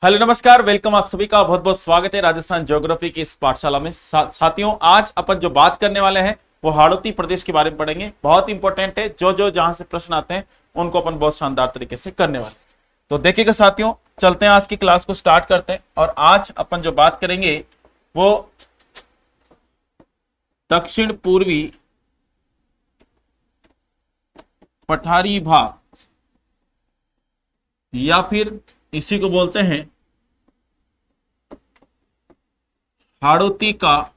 Hello नमस्कार, welcome. आप सभी का बहुत बहुत स्वागत है राजस्थान ज्योग्राफी की इस पाठशाला में। साथियों, आज अपन जो बात करने वाले हैं वो हाड़ौती प्रदेश के बारे में पढ़ेंगे। बहुत इंपॉर्टेंट है, जो जहां से प्रश्न आते हैं उनको अपन बहुत शानदार तरीके से करने वाले। तो देखिएगा साथियों, चलते हैं आज की क्लास को स्टार्ट करते हैं। और आज अपन जो बात करेंगे वो दक्षिण पूर्वी पठारी भाग या फिर इसी को बोलते हैं हाड़ौती का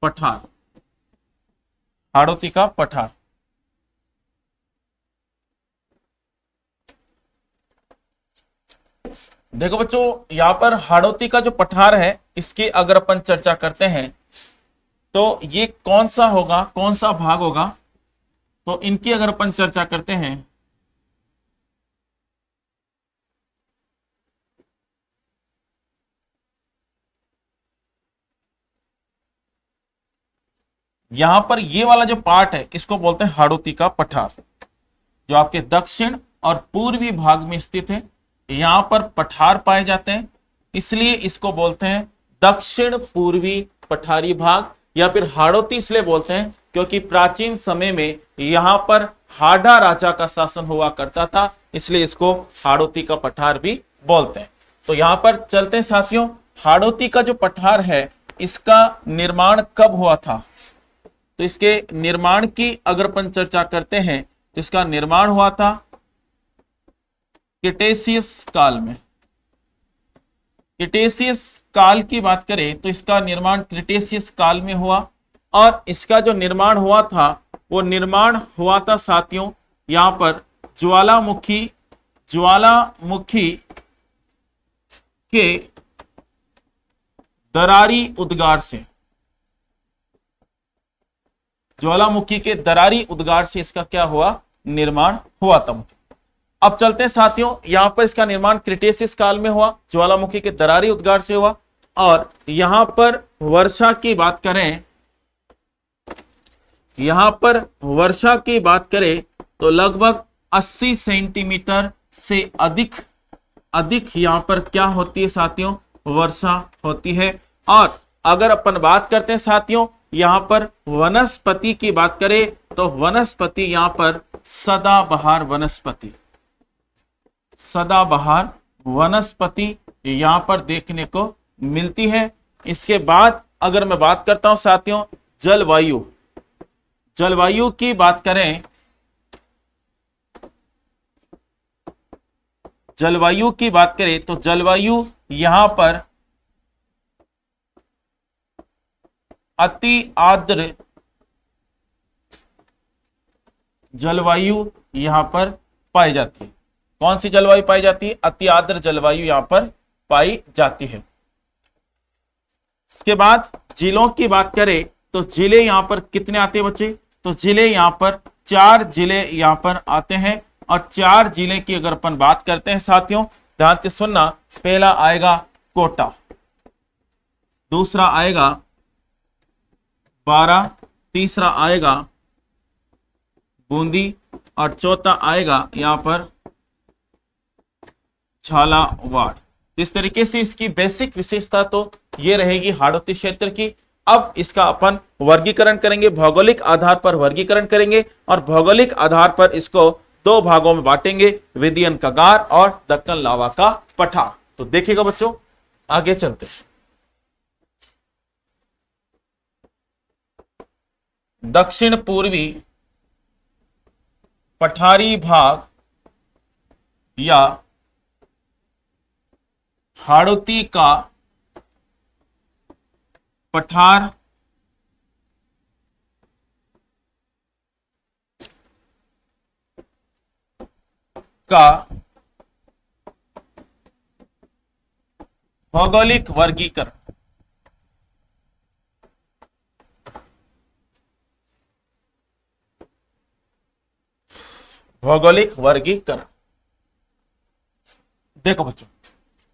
पठार। हाड़ौती का पठार। देखो बच्चों, यहां पर हाड़ौती का जो पठार है इसकी अगर अपन चर्चा करते हैं तो ये कौन सा होगा, कौन सा भाग होगा। तो इनकी अगर अपन चर्चा करते हैं यहां पर ये वाला जो पार्ट है इसको बोलते हैं हाड़ौती का पठार, जो आपके दक्षिण और पूर्वी भाग में स्थित है। यहां पर पठार पाए जाते हैं, इसलिए इसको बोलते हैं दक्षिण पूर्वी पठारी भाग या फिर हाड़ौती। इसलिए बोलते हैं क्योंकि प्राचीन समय में यहां पर हाड़ा राजा का शासन हुआ करता था, इसलिए इसको हाड़ौती का पठार भी बोलते हैं। तो यहां पर चलते हैं साथियों, हाड़ौती का जो पठार है इसका निर्माण कब हुआ था। तो इसके निर्माण की अगर अपन चर्चा करते हैं तो इसका निर्माण हुआ था क्रिटेशियस काल में। क्रिटेशियस काल की बात करें तो इसका निर्माण क्रिटेशियस काल में हुआ। और इसका जो निर्माण हुआ था वो निर्माण हुआ था साथियों यहां पर ज्वालामुखी के दरारी उद्गार से। ज्वालामुखी के दरारी उद्गार से इसका क्या हुआ, निर्माण हुआ था। अब चलते हैं साथियों, यहां पर इसका निर्माण क्रिटेशियस काल में हुआ, ज्वालामुखी के दरारी उद्गार से हुआ। और यहां पर वर्षा की बात करें, यहां पर वर्षा की बात करें तो लगभग 80 सेंटीमीटर से अधिक यहां पर क्या होती है साथियों, वर्षा होती है। और अगर अपन बात करते हैं साथियों यहां पर वनस्पति की बात करें तो वनस्पति यहां पर सदाबहार वनस्पति यहां पर देखने को मिलती है। इसके बाद अगर मैं बात करता हूं साथियों जलवायु की बात करें, जलवायु की बात करें तो जलवायु यहां पर अति आर्द्र जलवायु यहां पर पाई जाती है। कौन सी जलवायु पाई जाती है, अति आर्द्र जलवायु यहां पर पाई जाती है। इसके बाद जिलों की बात करें तो जिले यहां पर कितने आते हैं बच्चे, तो जिले यहां पर 4 जिले यहां पर आते हैं। और 4 जिले की अगर अपन बात करते हैं साथियों, ध्यान से सुनना, पहला आएगा कोटा, दूसरा आएगा बारा, तीसरा आएगा बूंदी और चौथा आएगा यहां पर झालावाड़। इस तरीके से इसकी बेसिक विशेषता तो ये रहेगी हाड़ौती क्षेत्र की। अब इसका अपन वर्गीकरण करेंगे, भौगोलिक आधार पर वर्गीकरण करेंगे और भौगोलिक आधार पर इसको 2 भागों में बांटेंगे, विदियन कगार और दक्कन लावा का पठार। तो देखिएगा बच्चों, आगे चलते हैं। दक्षिण पूर्वी पठारी भाग या हाड़ौती का पठार का भौगोलिक वर्गीकरण। भौगोलिक वर्गीकरण देखो बच्चों,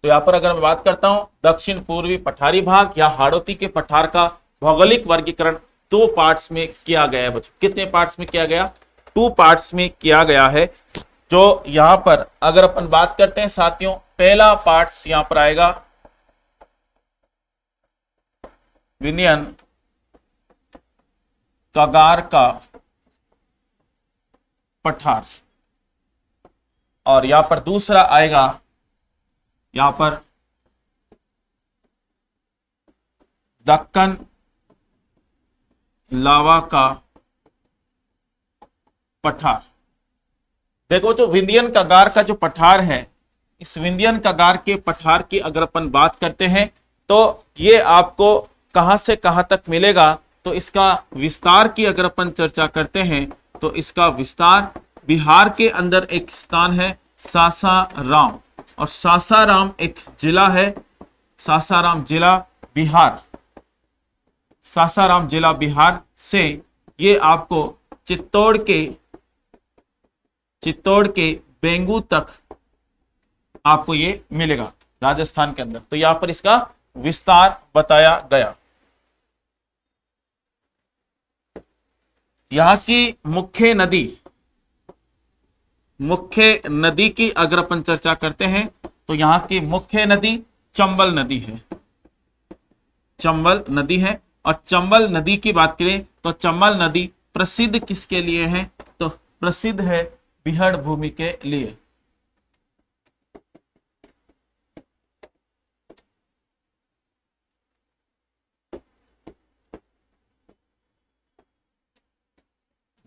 तो यहां पर अगर मैं बात करता हूं दक्षिण पूर्वी पठारी भाग या हाड़ौती के पठार का भौगोलिक वर्गीकरण 2 पार्ट्स में किया गया है बच्चों। कितने पार्ट्स में किया गया, 2 पार्ट्स में किया गया है। जो यहां पर अगर अपन बात करते हैं साथियों, पहला पार्ट यहां पर आएगा विंध्यन कगार का पठार, और यहां पर दूसरा आएगा यहां पर दक्कन लावा का पठार। देखो जो विंध्यन कगार का जो पठार है, इस विंध्यन कगार के पठार की अगर अपन बात करते हैं तो ये आपको कहां से कहां तक मिलेगा, तो इसका विस्तार की अगर अपन चर्चा करते हैं तो इसका विस्तार बिहार के अंदर एक स्थान है सासाराम, और सासाराम एक जिला है, सासाराम जिला बिहार, सासाराम जिला बिहार से ये आपको चित्तौड़ के बेंगू तक आपको ये मिलेगा राजस्थान के अंदर। तो यहां पर इसका विस्तार बताया गया। यहां की मुख्य नदी की अगर अपन चर्चा करते हैं तो यहां की मुख्य नदी चंबल नदी है, चंबल नदी है। और चंबल नदी की बात करें तो चंबल नदी प्रसिद्ध किसके लिए है, तो प्रसिद्ध है बीहड़ भूमि के लिए।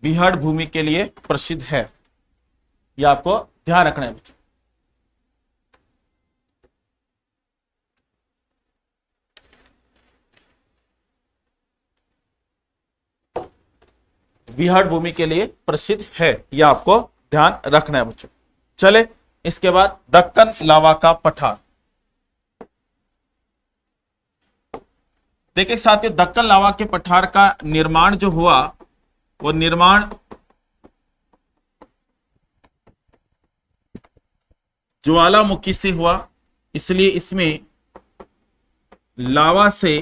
बीहड़ भूमि के लिए प्रसिद्ध है, यह आपको ध्यान रखना है बच्चों। बीहड़ भूमि के लिए प्रसिद्ध है, यह आपको ध्यान रखना है बच्चों। चले इसके बाद दक्कन लावा का पठार। देखिए साथियों, दक्कन लावा के पठार का निर्माण जो हुआ वो निर्माण ज्वालामुखी से हुआ, इसलिए इसमें लावा से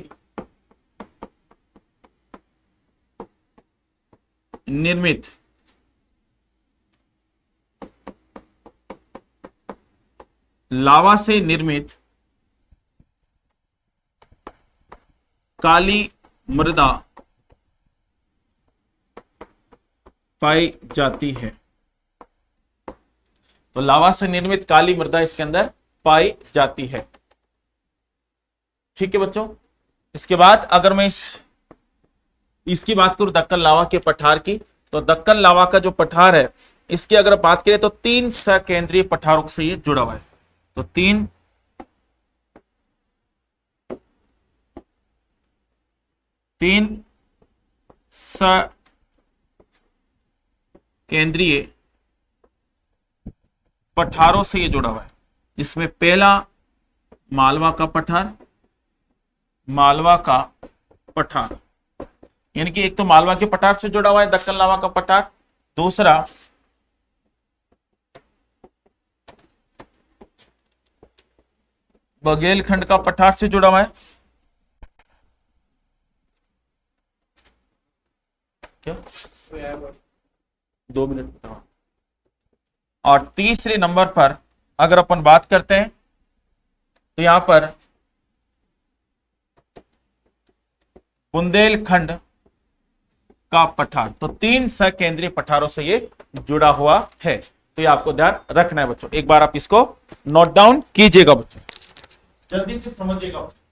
निर्मित काली मृदा पाई जाती है। तो लावा से निर्मित काली मृदा इसके अंदर पाई जाती है। ठीक है बच्चों। इसके बाद अगर मैं इसकी बात करूं दक्कन लावा के पठार की, तो दक्कन लावा का जो पठार है इसकी अगर बात करें तो 3 सकेंद्रीय पठारों से ये जुड़ा हुआ है। तो 3 सकेंद्रीय पठारों से ये जुड़ा हुआ है, जिसमें पहला मालवा का पठार, यानी कि एक तो मालवा के पठार से जुड़ा हुआ है दक्कन लावा का पठार, दूसरा बघेलखंड का पठार से जुड़ा हुआ है, क्या 2 मिनट बताओ। और तीसरे नंबर पर अगर अपन बात करते हैं तो यहां पर बुंदेलखंड का पठार। तो 3 सकेंद्रीय पठारों से ये जुड़ा हुआ है। तो ये आपको ध्यान रखना है बच्चों। एक बार आप इसको नोट डाउन कीजिएगा बच्चों, जल्दी से समझिएगा बच्चों।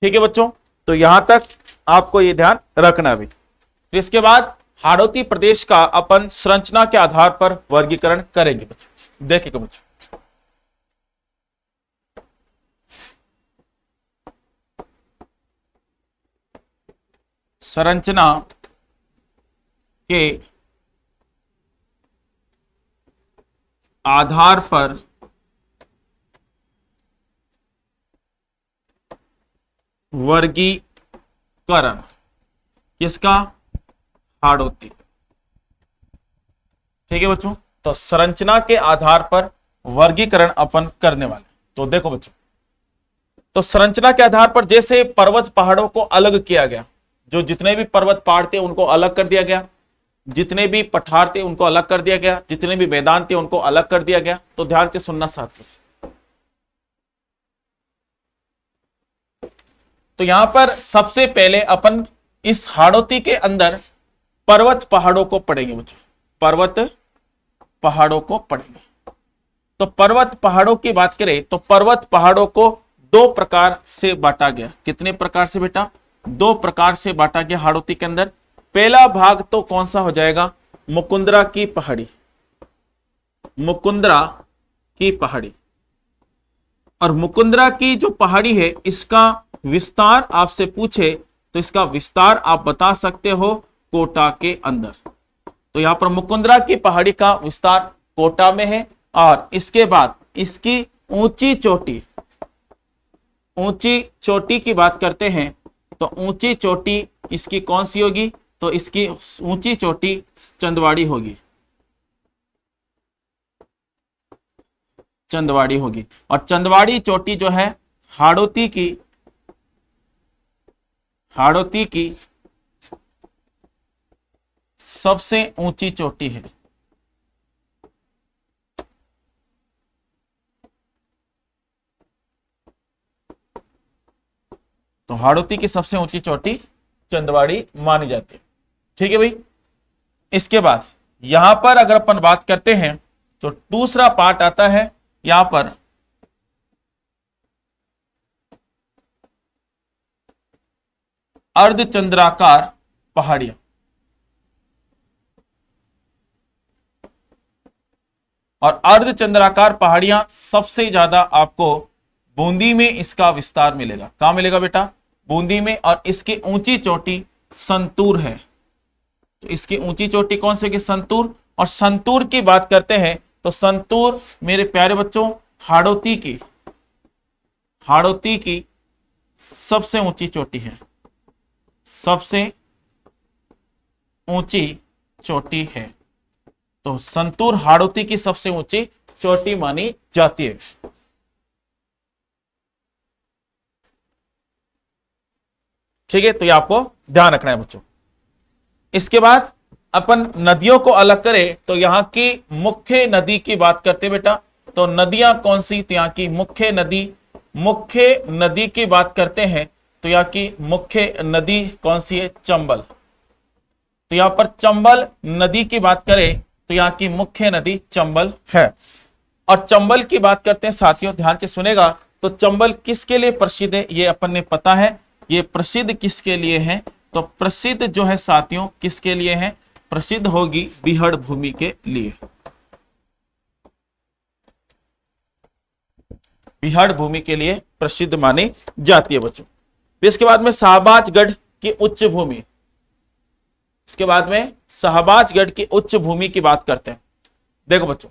ठीक है बच्चों, तो यहां तक आपको यह ध्यान रखना भी। तो इसके बाद हाड़ौती प्रदेश का अपन संरचना के आधार पर वर्गीकरण करेंगे बच्चों। देखिएगा बच्चों, संरचना के आधार पर वर्गीकरण किसका? हाड़ौती। ठीक है बच्चों, तो संरचना के आधार पर वर्गीकरण अपन करने वाले। तो देखो बच्चों, तो संरचना के आधार पर जैसे पर्वत पहाड़ों को अलग किया गया, जो जितने भी पर्वत पहाड़ थे उनको अलग कर दिया गया, जितने भी पठार थे उनको अलग कर दिया गया, जितने भी मैदान थे उनको अलग कर दिया गया। तो ध्यान से सुनना साथियों। तो यहां पर सबसे पहले अपन इस हाड़ौती के अंदर पर्वत पहाड़ों को पढ़ेंगे बच्चों, पर्वत पहाड़ों को पढ़ेंगे। तो पर्वत पहाड़ों की बात करें तो पर्वत पहाड़ों को दो प्रकार से बांटा गया। कितने प्रकार से बेटा? दो प्रकार से बांटा गया हाड़ौती के अंदर। पहला भाग तो कौन सा हो जाएगा? मुकुंदरा की पहाड़ी, मुकुंदरा की पहाड़ी। और मुकुंदरा की जो पहाड़ी है इसका विस्तार आपसे पूछे तो इसका विस्तार आप बता सकते हो कोटा के अंदर। तो यहां पर मुकुंदरा की पहाड़ी का विस्तार कोटा में है। और इसके बाद इसकी ऊंची चोटी, ऊंची चोटी की बात करते हैं तो ऊंची चोटी इसकी कौन सी होगी? तो इसकी ऊंची चोटी चंदवाड़ी होगी, चंदवाड़ी होगी। और चंदवाड़ी चोटी जो है हाड़ौती की सबसे ऊंची चोटी है। तो हाड़ौती की सबसे ऊंची चोटी चंदवाड़ी मानी जाती है। ठीक है भाई। इसके बाद यहां पर अगर अपन बात करते हैं तो दूसरा पार्ट आता है यहां पर अर्धचंद्राकार पहाड़ियां। और अर्धचंद्राकार पहाड़ियां सबसे ज्यादा आपको बूंदी में इसका विस्तार मिलेगा। कहां मिलेगा बेटा? बूंदी में। और इसकी ऊंची चोटी संतूर है। तो इसकी ऊंची चोटी कौन सी होगी? संतूर। और संतूर की बात करते हैं तो संतूर मेरे प्यारे बच्चों हाड़ौती की सबसे ऊंची चोटी है, सबसे ऊंची चोटी है। तो संतूर हाड़ौती की सबसे ऊंची चोटी मानी जाती है। ठीक है, तो ये आपको ध्यान रखना है बच्चों। इसके बाद अपन नदियों को अलग करें तो यहां की मुख्य नदी की बात करते हैं बेटा। तो नदियां कौन सी? तो यहां की मुख्य नदी की बात करते हैं तो यहां की मुख्य नदी कौन सी है? चंबल। तो यहां पर चंबल नदी की बात करें तो यहां की मुख्य नदी चंबल है। और चंबल की बात करते हैं साथियों, ध्यान से सुनेगा। तो चंबल किसके लिए प्रसिद्ध है? ये अपन ने पता है। ये प्रसिद्ध किसके लिए है? तो प्रसिद्ध जो है साथियों किसके लिए है? प्रसिद्ध होगी बीहड़ भूमि के लिए, बीहड़ भूमि के लिए प्रसिद्ध मानी जाती है बच्चों। इसके बाद में शाहबाजगढ़ की उच्च भूमि, इसके बाद में शाहबाजगढ़ की उच्च भूमि की बात करते हैं। देखो बच्चों,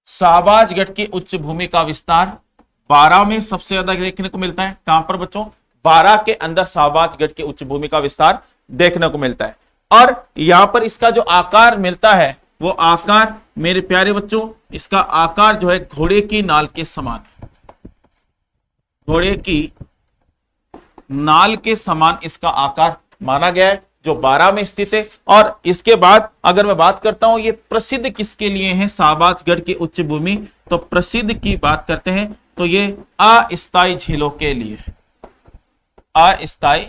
शाहबाजगढ़ की उच्च भूमि का विस्तार 12 में सबसे ज्यादा देखने को मिलता है। कहां पर बच्चों? 12 के अंदर शाहबाजगढ़ की उच्च भूमि का विस्तार देखने को मिलता है। और यहां पर इसका जो आकार मिलता है वो आकार मेरे प्यारे बच्चों, इसका आकार जो है घोड़े की नाल के समान है, घोड़े की नाल के समान इसका आकार माना गया है, जो 12 में स्थित है। और इसके बाद अगर मैं बात करता हूं ये प्रसिद्ध किसके लिए है शाहबाजगढ़ की उच्च भूमि, तो प्रसिद्ध की बात करते हैं तो ये अस्थायी झीलों के लिए, अस्थायी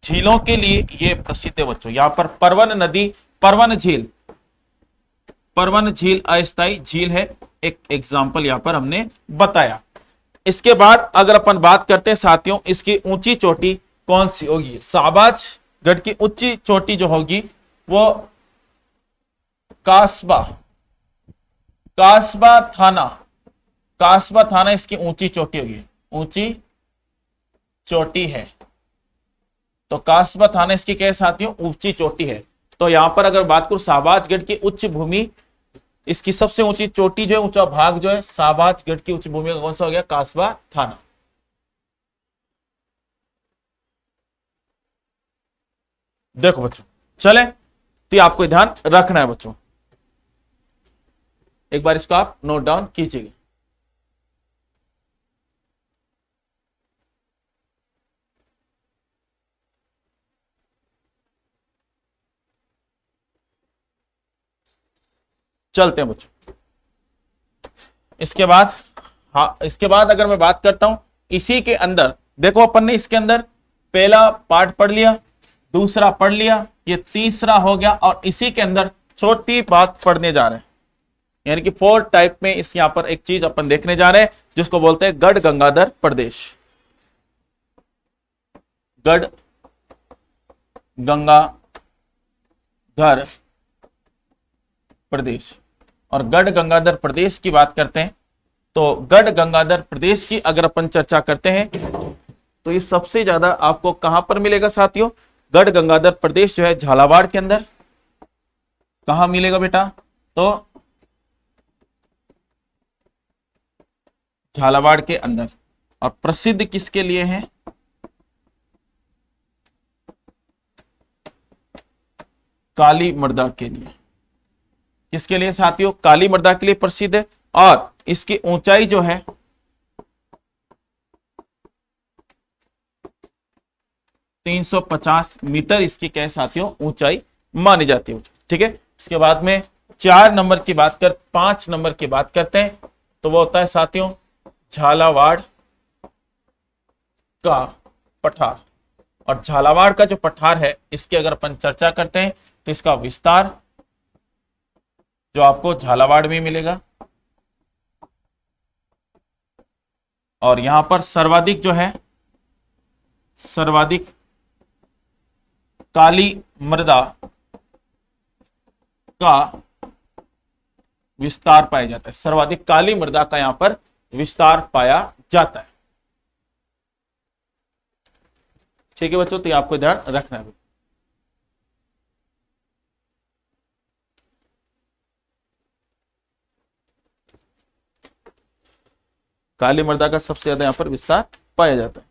झीलों के लिए ये प्रसिद्ध है बच्चों। यहां पर परवन नदी, परवन झील अस्थायी झील है, एक एग्जाम्पल यहां पर हमने बताया। इसके बाद अगर अपन बात करते हैं साथियों, इसकी ऊंची चोटी कौन सी होगी? शाहबाज गढ़ की ऊंची चोटी जो होगी वो कासबा कासबा थाना, कासबा थाना इसकी ऊंची चोटी होगी, ऊंची चोटी है। तो कासबा थाना इसकी क्या है साथियों? ऊंची चोटी है। तो यहां पर अगर बात करूं शाहबाजगढ़ की उच्च भूमि, इसकी सबसे ऊंची चोटी जो है, ऊंचा भाग जो है शाहबाजगढ़ की उच्च भूमि का कौन सा हो गया? कासबा थाना। देखो बच्चों, चले तो ये आपको ध्यान रखना है बच्चों, एक बार इसको आप नोट डाउन कीजिएगा। चलते हैं बच्चों इसके बाद। हाँ, इसके बाद अगर मैं बात करता हूं इसी के अंदर, देखो अपन ने इसके अंदर पहला पार्ट पढ़ लिया, दूसरा पढ़ लिया, ये तीसरा हो गया, और इसी के अंदर छोटी बात पढ़ने जा रहे हैं, यानी कि 4 टाइप में इस यहां पर एक चीज अपन देखने जा रहे हैं जिसको बोलते हैं गढ़ गंगाधर प्रदेश। गढ़ गंगाधर प्रदेश। और गढ़ गंगाधर प्रदेश की बात करते हैं तो गढ़ गंगाधर प्रदेश की अगर अपन चर्चा करते हैं तो ये सबसे ज्यादा आपको कहां पर मिलेगा साथियों? गढ़ गंगाधर प्रदेश जो है झालावाड़ के अंदर। कहां मिलेगा बेटा? तो झालावाड़ के अंदर। और प्रसिद्ध किसके लिए है? काली मर्दा के लिए। किसके लिए साथियों? काली मर्दा के लिए प्रसिद्ध है। और इसकी ऊंचाई जो है 350 मीटर इसकी क्या है साथियों? ऊंचाई मानी जाती है। ठीक है, इसके बाद में 4 नंबर की बात 5 नंबर की बात करते हैं तो वो होता है साथियों झालावाड़ का पठार। और झालावाड़ का जो पठार है इसकी अगर अपन चर्चा करते हैं तो इसका विस्तार जो आपको झालावाड़ में मिलेगा। और यहां पर सर्वाधिक जो है, सर्वाधिक काली मृदा का विस्तार पाया जाता है। सर्वाधिक काली मृदा का यहां पर विस्तार पाया जाता है। ठीक है बच्चों, तो ये आपको ध्यान रखना है। काली मृदा का सबसे ज्यादा यहां पर विस्तार पाया जाता है।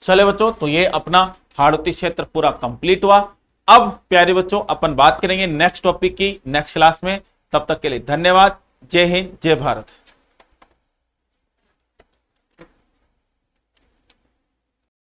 चले बच्चों, तो ये अपना हाड़ौती क्षेत्र पूरा कंप्लीट हुआ। अब प्यारे बच्चों अपन बात करेंगे नेक्स्ट टॉपिक की नेक्स्ट क्लास में। तब तक के लिए धन्यवाद। जय हिंद, जय भारत।